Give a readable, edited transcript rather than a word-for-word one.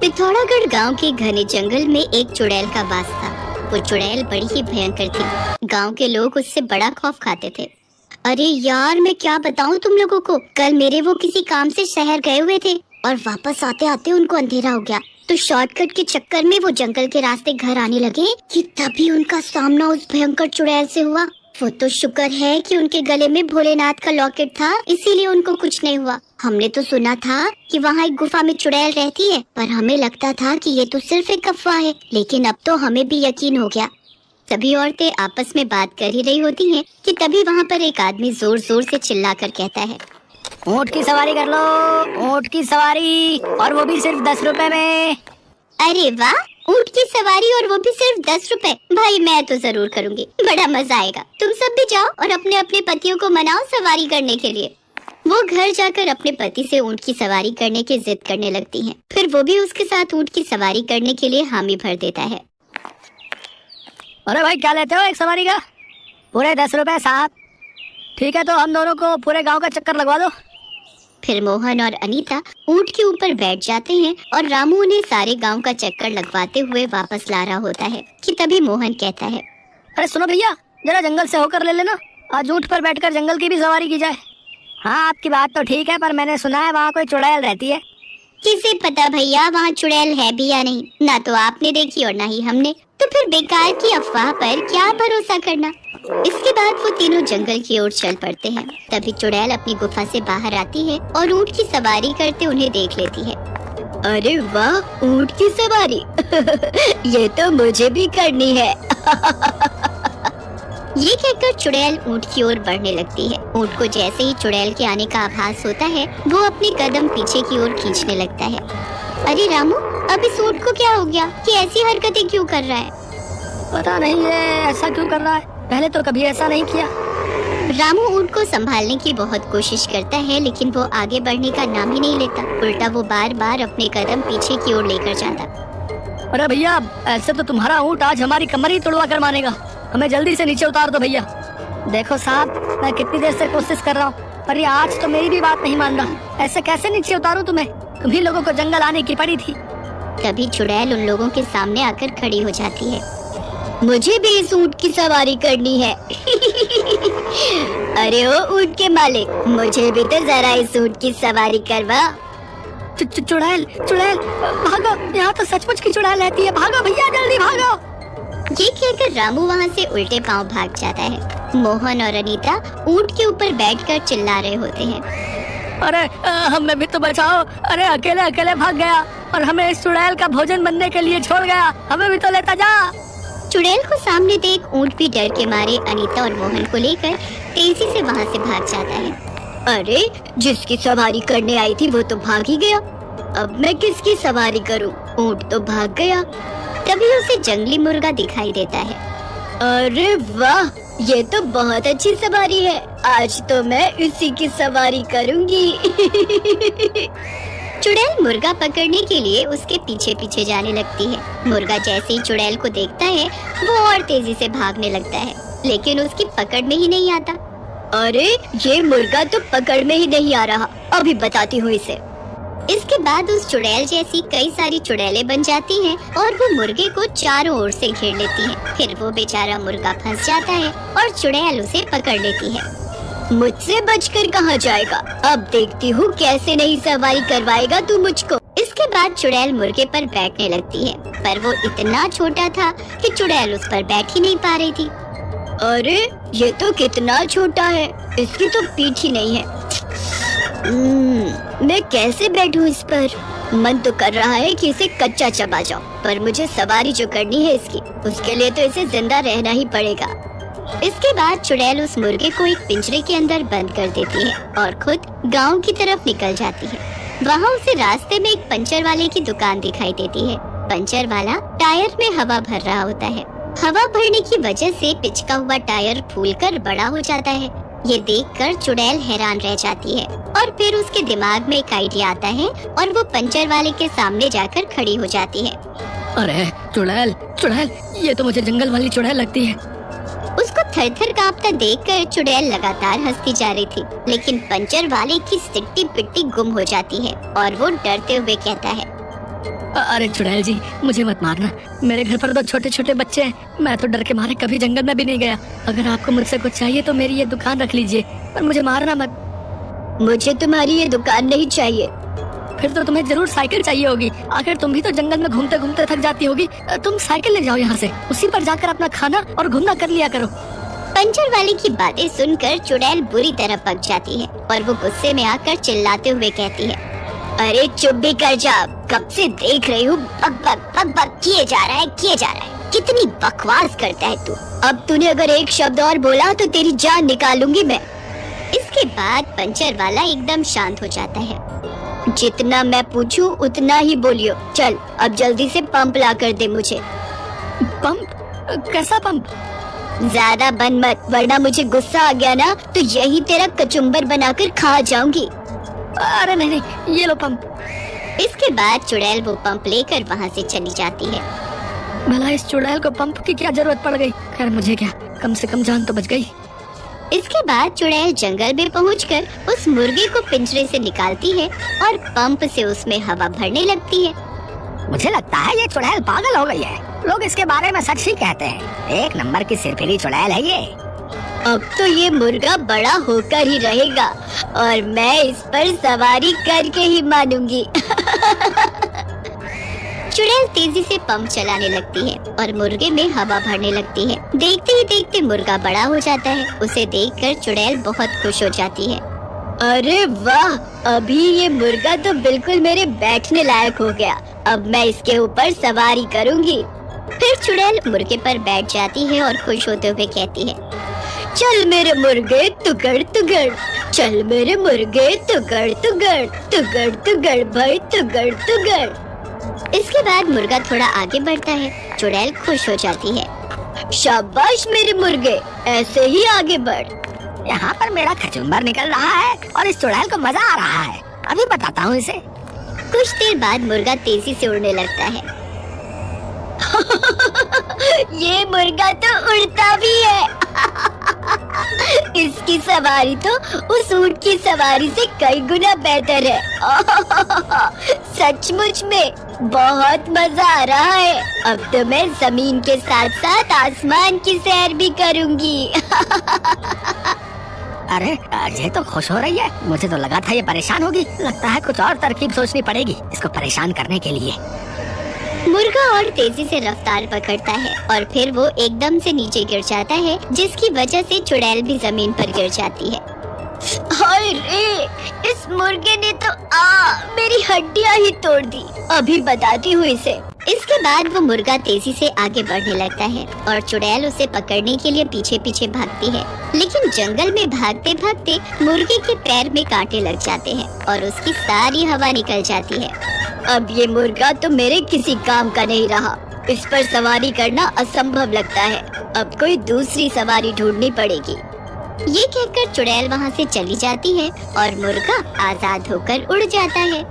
पिथौरागढ़ गांव के घने जंगल में एक चुड़ैल का वास था। वो चुड़ैल बड़ी ही भयंकर थी। गांव के लोग उससे बड़ा खौफ खाते थे। अरे यार, मैं क्या बताऊं तुम लोगों को, कल मेरे वो किसी काम से शहर गए हुए थे और वापस आते आते उनको अंधेरा हो गया, तो शॉर्टकट के चक्कर में वो जंगल के रास्ते घर आने लगे कि तभी उनका सामना उस भयंकर चुड़ैल से हुआ। वो तो शुक्र है कि उनके गले में भोलेनाथ का लॉकेट था, इसीलिए उनको कुछ नहीं हुआ। हमने तो सुना था कि वहाँ एक गुफा में चुड़ैल रहती है, पर हमें लगता था कि ये तो सिर्फ एक अफवाह है, लेकिन अब तो हमें भी यकीन हो गया। सभी औरतें आपस में बात कर ही रही होती हैं कि तभी वहाँ पर एक आदमी जोर जोर से चिल्लाकर कहता है, ऊँट की सवारी कर लो, ऊँट की सवारी, और वो भी सिर्फ 10 रुपए में। अरे वाह, ऊँट की सवारी और वो भी सिर्फ 10 रुपए। भाई मैं तो जरूर करूँगी, बड़ा मजा आएगा। तुम सब भी जाओ और अपने अपने पतियों को मनाओ सवारी करने के लिए। वो घर जाकर अपने पति से ऊँट की सवारी करने की जिद करने लगती हैं। फिर वो भी उसके साथ ऊँट की सवारी करने के लिए हामी भर देता है। अरे भाई, क्या लेते हो एक सवारी का? पूरे 10 रुपए साहब। ठीक है, तो हम दोनों को पूरे गांव का चक्कर लगवा दो। फिर मोहन और अनीता ऊँट के ऊपर बैठ जाते हैं और रामू उन्हें सारे गांव का चक्कर लगवाते हुए वापस ला रहा होता है कि तभी मोहन कहता है, अरे सुनो भैया, जरा जंगल से होकर ले लेना, आज ऊँट पर बैठकर जंगल की भी सवारी की जाए। हाँ, आपकी बात तो ठीक है, पर मैंने सुना है वहाँ कोई चुड़ैल रहती है। किसे पता भैया वहाँ चुड़ैल है भी या नहीं, ना तो आपने देखी और ना ही हमने, तो फिर बेकार की अफवाह पर क्या भरोसा करना। इसके बाद वो तीनों जंगल की ओर चल पड़ते हैं। तभी चुड़ैल अपनी गुफा से बाहर आती है और ऊँट की सवारी करते उन्हें देख लेती है। अरे वाह, ऊँट की सवारी ये तो मुझे भी करनी है ये कहकर चुड़ैल ऊँट की ओर बढ़ने लगती है। ऊँट को जैसे ही चुड़ैल के आने का आभास होता है, वो अपने कदम पीछे की ओर खींचने लगता है। अरे रामू, अब इस ऊँट को क्या हो गया कि ऐसी हरकतें क्यों कर रहा है? पता नहीं ये ऐसा क्यों कर रहा है, पहले तो कभी ऐसा नहीं किया। रामू ऊँट को संभालने की बहुत कोशिश करता है, लेकिन वो आगे बढ़ने का नाम ही नहीं लेता। उल्टा वो बार बार अपने कदम पीछे की ओर लेकर जाता। अरे भैया, ऐसे तो तुम्हारा ऊँट आज हमारी कमर ही तोड़वा कर मानेगा। हमें जल्दी से नीचे उतार दो भैया। देखो साहब, मैं कितनी देर से कोशिश कर रहा हूँ, पर ये आज तो मेरी भी बात नहीं मान रहा। ऐसे कैसे नीचे उतारूं तुम्हें? तुम्ही लोगों को जंगल आने की पड़ी थी। तभी चुड़ैल उन लोगों के सामने आकर खड़ी हो जाती है। मुझे भी इस ऊँट की सवारी करनी है अरे ओ ऊँट के मालिक, मुझे भी तो जरा इस ऊँट की सवारी करवा। चुड़ैल, चुड़ैल, भागो, यहाँ तो सचमुच की चुड़ैल रहती है। भागो भैया, जल्दी भागो। ये कहकर रामू वहाँ से उल्टे पांव भाग जाता है। मोहन और अनीता ऊँट के ऊपर बैठकर चिल्ला रहे होते हैं, अरे हमें भी तो बचाओ। अरे अकेले अकेले भाग गया और हमें इस चुड़ैल का भोजन बनने के लिए छोड़ गया। हमें भी तो लेता जा। चुड़ैल को सामने देख ऊँट भी डर के मारे अनीता और मोहन को लेकर तेजी से वहाँ से भाग जाता है। अरे जिसकी सवारी करने आई थी वो तो भाग ही गया, अब मैं किसकी सवारी करूँ? ऊँट तो भाग गया। तभी उसे जंगली मुर्गा दिखाई देता है। अरे वाह, ये तो बहुत अच्छी सवारी है, आज तो मैं इसी की सवारी करूंगी चुड़ैल मुर्गा पकड़ने के लिए उसके पीछे पीछे जाने लगती है। मुर्गा जैसे ही चुड़ैल को देखता है, वो और तेजी से भागने लगता है, लेकिन उसकी पकड़ में ही नहीं आता। अरे ये मुर्गा तो पकड़ में ही नहीं आ रहा, अभी बताती हूँ इसे। इसके बाद उस चुड़ैल जैसी कई सारी चुड़ैलें बन जाती हैं और वो मुर्गे को चारों ओर से घेर लेती हैं। फिर वो बेचारा मुर्गा फंस जाता है और चुड़ैल उसे पकड़ लेती है। मुझसे बचकर कहाँ जाएगा, अब देखती हूँ कैसे नहीं सवारी करवाएगा तू मुझको। इसके बाद चुड़ैल मुर्गे पर बैठने लगती है, पर वो इतना छोटा था कि चुड़ैल उस पर बैठ ही नहीं पा रही थी। अरे ये तो कितना छोटा है, इसकी तो पीठ ही नहीं है। मैं कैसे बैठूं इस पर? मन तो कर रहा है कि इसे कच्चा चबा जाऊं, पर मुझे सवारी जो करनी है इसकी, उसके लिए तो इसे जिंदा रहना ही पड़ेगा। इसके बाद चुड़ैल उस मुर्गे को एक पिंजरे के अंदर बंद कर देती है और खुद गांव की तरफ निकल जाती है। वहाँ उसे रास्ते में एक पंचर वाले की दुकान दिखाई देती है। पंचर वाला टायर में हवा भर रहा होता है। हवा भरने की वजह से पिचका हुआ टायर फूलकर बड़ा हो जाता है। ये देखकर चुड़ैल हैरान रह जाती है और फिर उसके दिमाग में एक आइडिया आता है और वो पंचर वाले के सामने जाकर खड़ी हो जाती है। अरे चुड़ैल, चुड़ैल, ये तो मुझे जंगल वाली चुड़ैल लगती है। उसको थर-थर कांपता देखकर चुड़ैल लगातार हंसती जा रही थी, लेकिन पंचर वाले की सिट्टी पिट्टी गुम हो जाती है और वो डरते हुए कहता है, अरे चुड़ैल जी, मुझे मत मारना। मेरे घर पर तो छोटे छोटे बच्चे हैं, मैं तो डर के मारे कभी जंगल में भी नहीं गया। अगर आपको मुझसे कुछ चाहिए तो मेरी ये दुकान रख लीजिए, पर मुझे मारना मत। मुझे तुम्हारी ये दुकान नहीं चाहिए। फिर तो तुम्हें जरूर साइकिल चाहिए होगी। आखिर तुम भी तो जंगल में घूमते घूमते थक जाती होगी। तुम साइकिल ले जाओ यहाँ से, उसी पर जाकर अपना खाना और घूमना कर लिया करो। पंचर वाले की बातें सुनकर चुड़ैल बुरी तरह पक जाती है और वो गुस्से में आकर चिल्लाते हुए कहती है, अरे चुप भी कर जा, कब से देख रही हूँ बक बक किए जा रहा है। कितनी बकवास करता है तू। अब तूने अगर एक शब्द और बोला तो तेरी जान निकालूंगी मैं। इसके बाद पंचर वाला एकदम शांत हो जाता है। जितना मैं पूछूं उतना ही बोलियो। चल अब जल्दी से पंप ला कर दे मुझे। पंप? कैसा पंप? ज्यादा बन मत, वरना मुझे गुस्सा आ गया ना तो यही तेरा कचुम्बर बनाकर खा जाऊंगी। अरे नहीं, ये लो पंप। इसके बाद चुड़ैल वो पंप लेकर वहाँ से चली जाती है। भला इस चुड़ैल को पंप की क्या जरूरत पड़ गई? खैर मुझे क्या, कम से कम जान तो बच गई। इसके बाद चुड़ैल जंगल में पहुंचकर उस मुर्गे को पिंजरे से निकालती है और पंप से उसमें हवा भरने लगती है। मुझे लगता है ये चुड़ैल पागल हो गई है। लोग इसके बारे में सच ही कहते हैं। एक नंबर की सिरफिरी चुड़ैल है ये। अब तो ये मुर्गा बड़ा होकर ही रहेगा और मैं इस पर सवारी करके ही मानूंगी। चुड़ैल तेजी से पंप चलाने लगती है और मुर्गे में हवा भरने लगती है। देखते ही देखते मुर्गा बड़ा हो जाता है। उसे देखकर चुड़ैल बहुत खुश हो जाती है। अरे वाह, अभी ये मुर्गा तो बिल्कुल मेरे बैठने लायक हो गया। अब मैं इसके ऊपर सवारी करूंगी। फिर चुड़ैल मुर्गे पर बैठ जाती है और खुश होते हुए कहती है, चल मेरे मुर्गे तुगड़ तुगड़, चल मेरे मुर्गे तुगड़ तुगड़, तुगड़ तुगड़ भाई तुगड़ तुगड़। इसके बाद मुर्गा थोड़ा आगे बढ़ता है। चुड़ैल खुश हो जाती है। शाबाश मेरे मुर्गे, ऐसे ही आगे बढ़। यहाँ पर मेरा कचुम्बर निकल रहा है और इस चुड़ैल को मजा आ रहा है। अभी बताता हूँ इसे। कुछ देर बाद मुर्गा तेजी से उड़ने लगता है। ये मुर्गा तो उड़ता भी है। इसकी सवारी तो उस ऊंट की सवारी से कई गुना बेहतर है। सचमुच में बहुत मजा आ रहा है। अब तो मैं जमीन के साथ साथ आसमान की सैर भी करूंगी। अरे ये तो खुश हो रही है। मुझे तो लगा था ये परेशान होगी। लगता है कुछ और तरकीब सोचनी पड़ेगी इसको परेशान करने के लिए। मुर्गा और तेजी से रफ्तार पकड़ता है और फिर वो एकदम से नीचे गिर जाता है, जिसकी वजह से चुड़ैल भी जमीन पर गिर जाती है। हाय रे, इस मुर्गे ने तो मेरी हड्डियां ही तोड़ दी। अभी बताती हूँ इसे। इसके बाद वो मुर्गा तेजी से आगे बढ़ने लगता है और चुड़ैल उसे पकड़ने के लिए पीछे पीछे भागती है। लेकिन जंगल में भागते भागते मुर्गे के पैर में कांटे लग जाते हैं और उसकी सारी हवा निकल जाती है। अब ये मुर्गा तो मेरे किसी काम का नहीं रहा। इस पर सवारी करना असंभव लगता है। अब कोई दूसरी सवारी ढूंढनी पड़ेगी। ये कहकर चुड़ैल वहाँ से चली जाती है और मुर्गा आजाद होकर उड़ जाता है।